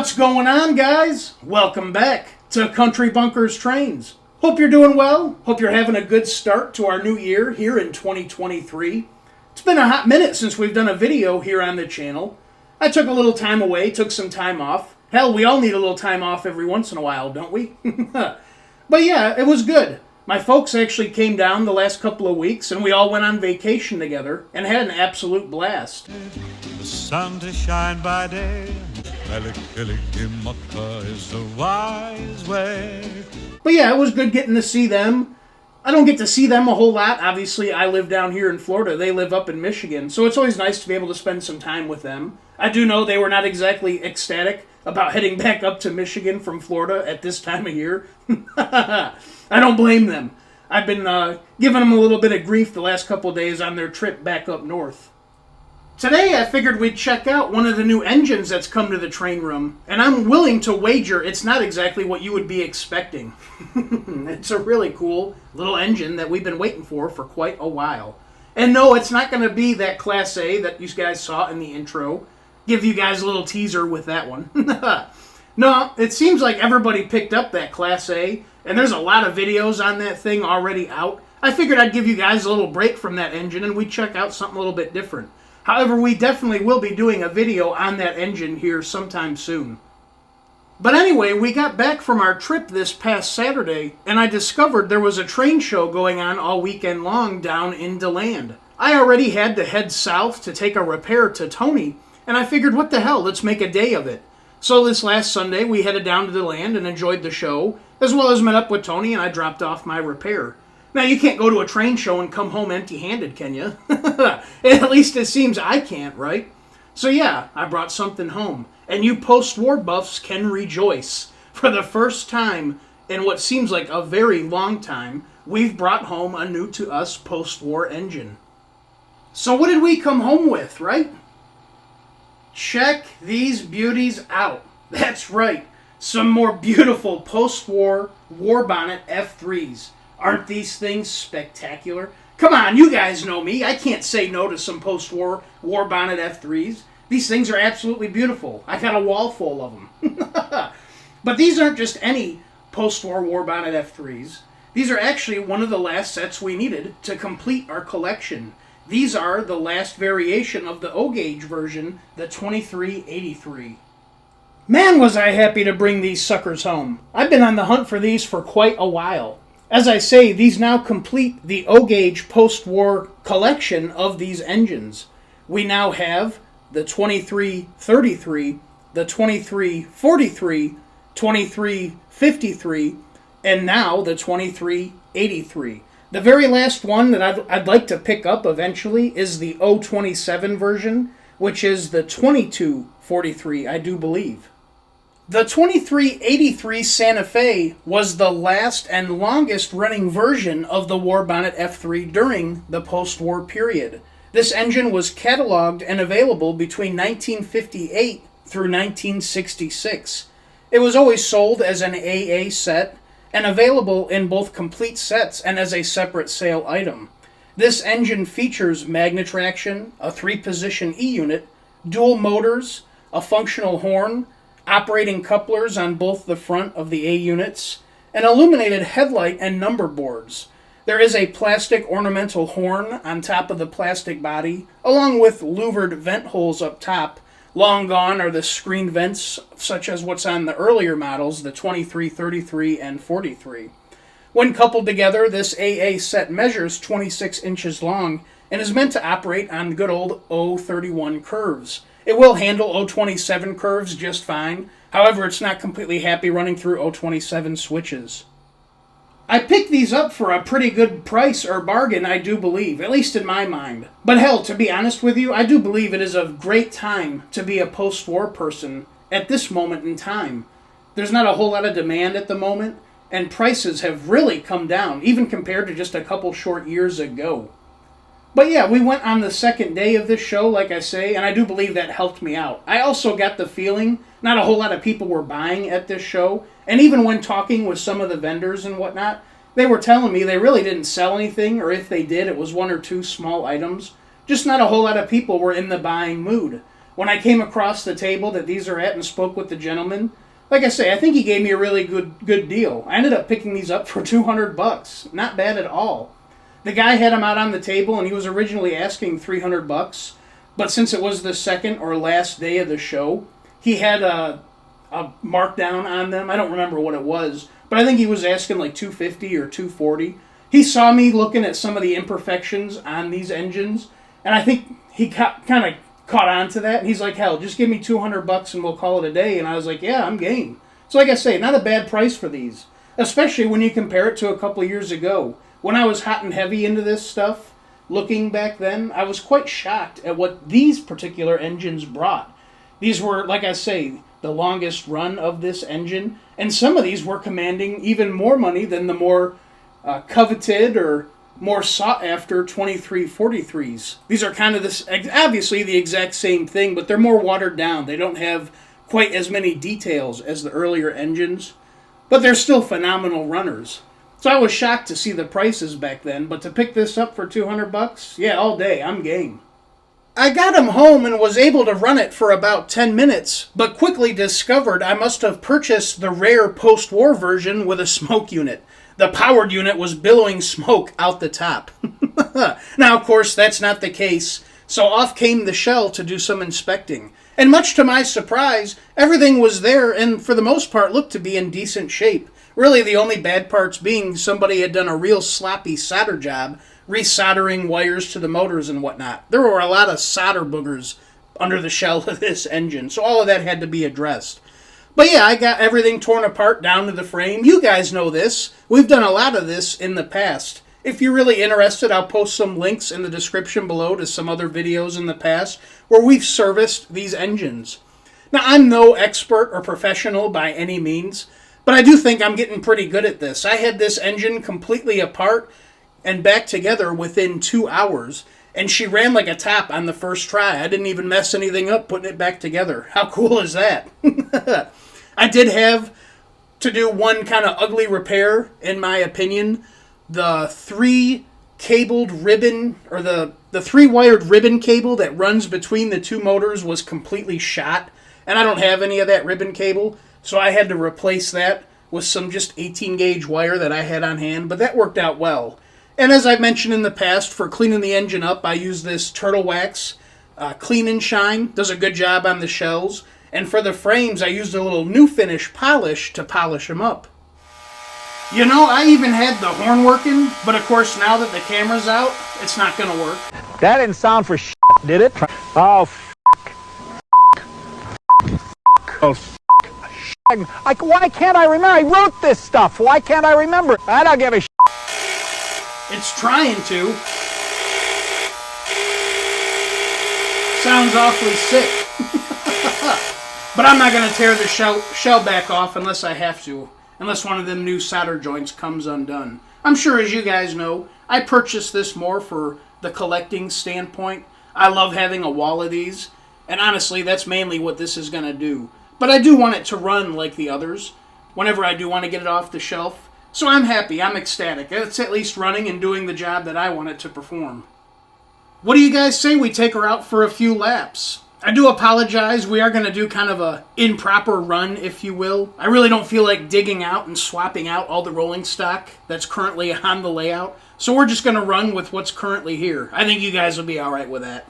What's going on, guys? Welcome back to Country Bunkers Trains. Hope you're doing well. Hope you're having a good start to our new year here in 2023. It's been a hot minute since we've done a video here on the channel. I took a little time away, took some time off. Hell, we all need a little time off every once in a while, don't we? But yeah, it was good. My folks actually came down the last couple of weeks and we all went on vacation together and had an absolute blast. The sun to shine by day, is a wise way. But yeah, it was good getting to see them. I don't get to see them a whole lot. Obviously, I live down here in Florida. They live up in Michigan. So it's always nice to be able to spend some time with them. I do know they were not exactly ecstatic about heading back up to Michigan from Florida at this time of year. I don't blame them. I've been giving them a little bit of grief the last couple of days on their trip back up north. Today I figured we'd check out one of the new engines that's come to the train room, and I'm willing to wager it's not exactly what you would be expecting. It's a really cool little engine that we've been waiting for quite a while. And no, it's not going to be that Class A that you guys saw in the intro. Give you guys a little teaser with that one. No, it seems like everybody picked up that Class A, and there's a lot of videos on that thing already out. I figured I'd give you guys a little break from that engine and we'd check out something a little bit different. However, we definitely will be doing a video on that engine here sometime soon. But anyway, we got back from our trip this past Saturday, and I discovered there was a train show going on all weekend long down in DeLand. I already had to head south to take a repair to Tony, and I figured, what the hell, let's make a day of it. So this last Sunday, we headed down to DeLand and enjoyed the show, as well as met up with Tony, and I dropped off my repair. Now, you can't go to a train show and come home empty-handed, can you? At least it seems I can't, right? So yeah, I brought something home. And you post-war buffs can rejoice. For the first time in what seems like a very long time, we've brought home a new-to-us post-war engine. So what did we come home with, right? Check these beauties out. That's right. Some more beautiful post-war war bonnet F3s. Aren't these things spectacular? Come on, you guys know me. I can't say no to some post-war war bonnet F3s. These things are absolutely beautiful. I got a wall full of them. But these aren't just any post-war war bonnet F3s. These are actually one of the last sets we needed to complete our collection. These are the last variation of the O-gauge version, the 2383. Man, was I happy to bring these suckers home. I've been on the hunt for these for quite a while. As I say, these now complete the O-gauge post-war collection of these engines. We now have the 2333, the 2343, 2353, and now the 2383. The very last one that I'd like to pick up eventually is the 027 version, which is the 2243, I do believe. The 2383 Santa Fe was the last and longest running version of the War Bonnet F3 during the post-war period. This engine was cataloged and available between 1958 through 1966. It was always sold as an AA set and available in both complete sets and as a separate sale item. This engine features magnetraction, a 3-position E-unit, dual motors, a functional horn, operating couplers on both the front of the A units, an illuminated headlight and number boards. There is a plastic ornamental horn on top of the plastic body, along with louvered vent holes up top. Long gone are the screen vents, such as what's on the earlier models, the 23, 33, and 43. When coupled together, this AA set measures 26 inches long and is meant to operate on good old 031 curves. It will handle 027 curves just fine. However, it's not completely happy running through 027 switches. I picked these up for a pretty good price or bargain, I do believe, at least in my mind. But hell, to be honest with you, I do believe it is a great time to be a post-war person at this moment in time. There's not a whole lot of demand at the moment, and prices have really come down, even compared to just a couple short years ago. But yeah, we went on the second day of this show, like I say, and I do believe that helped me out. I also got the feeling not a whole lot of people were buying at this show, and even when talking with some of the vendors and whatnot, they were telling me they really didn't sell anything, or if they did, it was one or two small items. Just not a whole lot of people were in the buying mood. when I came across the table that these are at and spoke with the gentleman, like I say, I think he gave me a really good deal. I ended up picking these up for $200. Not bad at all. The guy had them out on the table, and he was originally asking $300, but since it was the second or last day of the show, he had a markdown on them. I don't remember what it was, but I think he was asking like $250 or $240. He saw me looking at some of the imperfections on these engines, and I think he kind of caught on to that, and he's like, hell, just give me $200 and we'll call it a day. And I was like, yeah, I'm game. So like I say, not a bad price for these, especially when you compare it to a couple years ago. When I was hot and heavy into this stuff, looking back then, I was quite shocked at what these particular engines brought. These were, like I say, the longest run of this engine, and some of these were commanding even more money than the more coveted or more sought-after 2343s. These are kind of this, obviously the exact same thing, but they're more watered down. They don't have quite as many details as the earlier engines, but they're still phenomenal runners. So I was shocked to see the prices back then, but to pick this up for $200, yeah, all day, I'm game. I got him home and was able to run it for about 10 minutes, but quickly discovered I must have purchased the rare post-war version with a smoke unit. The powered unit was billowing smoke out the top. Now, of course, that's not the case, so off came the shell to do some inspecting. And much to my surprise, everything was there and for the most part looked to be in decent shape. Really, the only bad parts being somebody had done a real sloppy solder job, resoldering wires to the motors and whatnot. There were a lot of solder boogers under the shell of this engine, so all of that had to be addressed. But yeah, I got everything torn apart down to the frame. You guys know this. We've done a lot of this in the past. If you're really interested, I'll post some links in the description below to some other videos in the past where we've serviced these engines. Now, I'm no expert or professional by any means, but I do think I'm getting pretty good at this. I had this engine completely apart and back together within 2 hours, and she ran like a top on the first try. I didn't even mess anything up putting it back together. How cool is that? I did have to do one kind of ugly repair, in my opinion. The three-wired ribbon cable that runs between the two motors was completely shot, and I don't have any of that ribbon cable, so I had to replace that with some just 18-gauge wire that I had on hand, but that worked out well. And as I've mentioned in the past, for cleaning the engine up, I use this Turtle Wax Clean and Shine. Does a good job on the shells. And for the frames, I used a little New Finish polish to polish them up. You know, I even had the horn working, but of course now that the camera's out, it's not going to work. That didn't sound for shit, did it? Oh, oh, why can't I remember? I wrote this stuff. Why can't I remember? I don't give a shit. It's trying to. Sounds awfully sick. But I'm not going to tear the shell back off unless I have to. Unless one of them new solder joints comes undone. I'm sure, as you guys know, I purchased this more for the collecting standpoint. I love having a wall of these. And honestly, that's mainly what this is going to do. But I do want it to run like the others whenever I do want to get it off the shelf. So I'm happy, I'm ecstatic. It's at least running and doing the job that I want it to perform. What do you guys say we take her out for a few laps? I do apologize, we are going to do kind of a improper run, if you will. I really don't feel like digging out and swapping out all the rolling stock that's currently on the layout. So we're just going to run with what's currently here. I think you guys will be alright with that.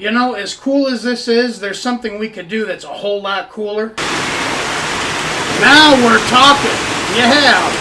You know, as cool as this is, there's something we could do that's a whole lot cooler. Now we're talking. Yeah.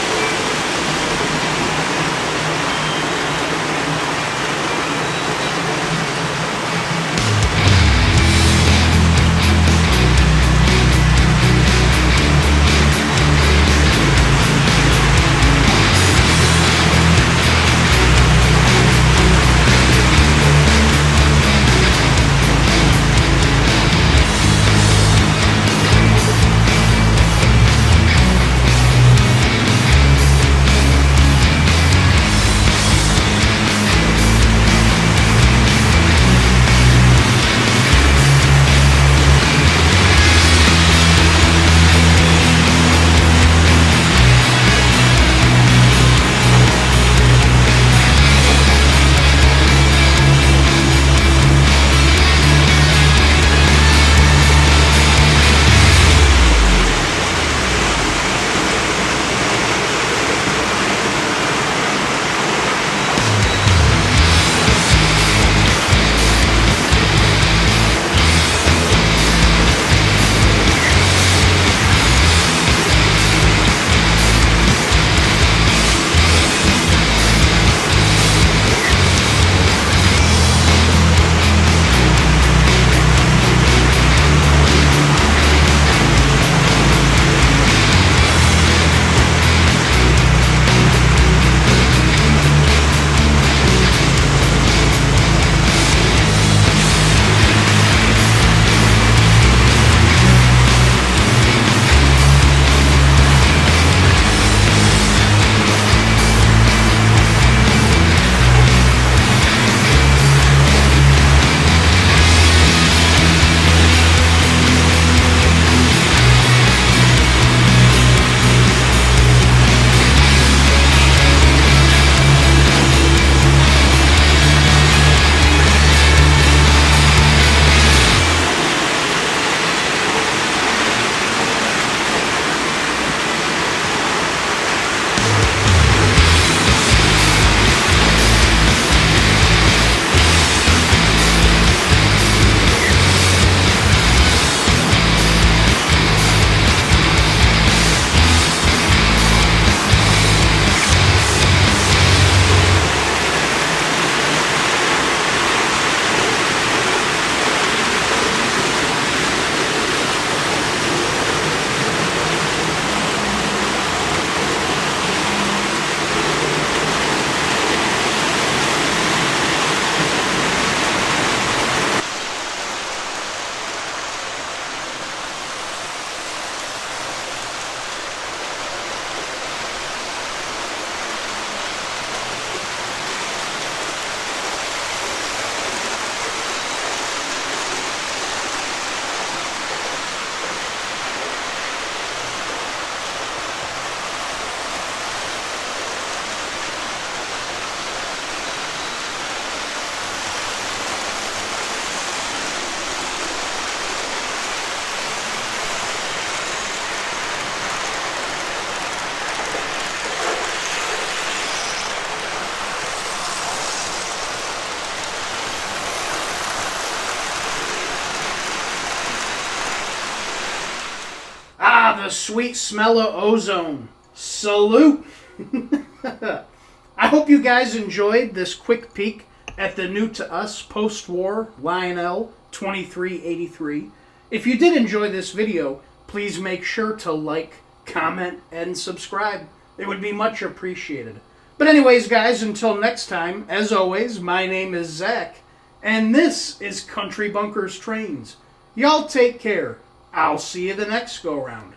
The sweet smell of ozone. Salute! I hope you guys enjoyed this quick peek at the new to us Postwar Lionel 2383. If you did enjoy this video, please make sure to like, comment, and subscribe. It would be much appreciated. But anyways, guys, until next time, as always, my name is Zach, and this is Country Bunkers Trains. Y'all take care. I'll see you the next go-round.